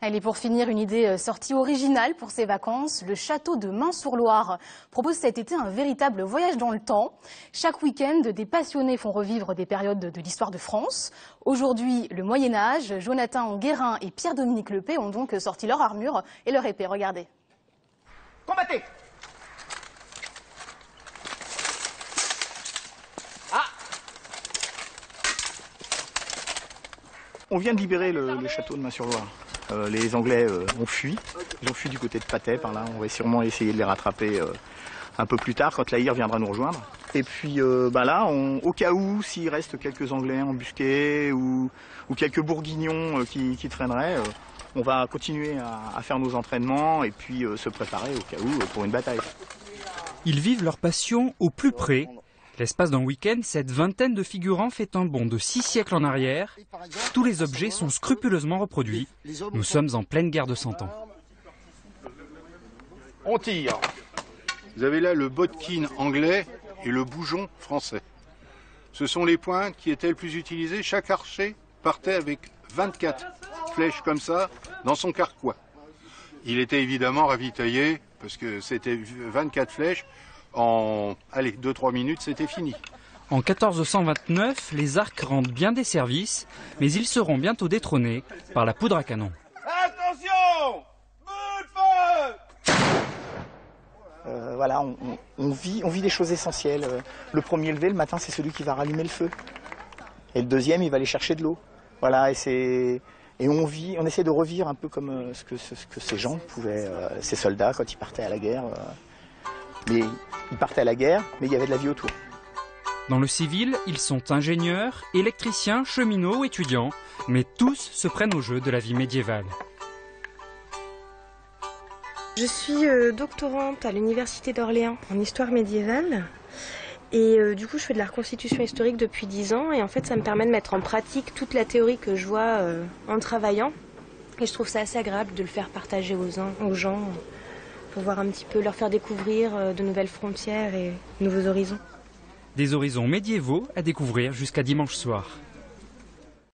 Allez, pour finir, une idée sortie originale pour ces vacances. Le château de Main-sur-Loire propose cet été un véritable voyage dans le temps. Chaque week-end, des passionnés font revivre des périodes de l'histoire de France. Aujourd'hui, le Moyen-Âge. Jonathan Guérin et Pierre-Dominique Lepée ont donc sorti leur armure et leur épée. Regardez. Combattez! On vient de libérer le château de Main-sur-Loire. Les Anglais ont fui. Ils ont fui du côté de Patay par là. On va sûrement essayer de les rattraper un peu plus tard quand la hire viendra nous rejoindre. Et puis là, au cas où, s'il reste quelques Anglais embusqués ou quelques Bourguignons qui traîneraient, on va continuer à faire nos entraînements et puis se préparer au cas où pour une bataille. Ils vivent leur passion au plus près. L'espace d'un week-end, cette vingtaine de figurants fait un bond de 6 siècles en arrière. Tous les objets sont scrupuleusement reproduits. Nous sommes en pleine guerre de 100 ans. On tire. Vous avez là le bodkin anglais et le bougeon français. Ce sont les points qui étaient le plus utilisés. Chaque archer partait avec 24 flèches comme ça dans son carquois. Il était évidemment ravitaillé parce que c'était 24 flèches. En 2-3 minutes, c'était fini. En 1429, les arcs rendent bien des services, mais ils seront bientôt détrônés par la poudre à canon. Attention! Bout de feu! Voilà, on vit des choses essentielles. Le premier levé le matin, c'est celui qui va rallumer le feu. Et le deuxième, il va aller chercher de l'eau. Voilà, et on essaie de revivre un peu comme ce que ces gens pouvaient, ces soldats, quand ils partaient à la guerre. Mais ils partaient à la guerre, mais il y avait de la vie autour. Dans le civil, ils sont ingénieurs, électriciens, cheminots ou étudiants, mais tous se prennent au jeu de la vie médiévale. Je suis doctorante à l'Université d'Orléans en histoire médiévale. Et du coup, je fais de la reconstitution historique depuis 10 ans. Et en fait, ça me permet de mettre en pratique toute la théorie que je vois en travaillant. Et je trouve ça assez agréable de le faire partager aux gens. Pour voir un petit peu, leur faire découvrir de nouvelles frontières et de nouveaux horizons. Des horizons médiévaux à découvrir jusqu'à dimanche soir.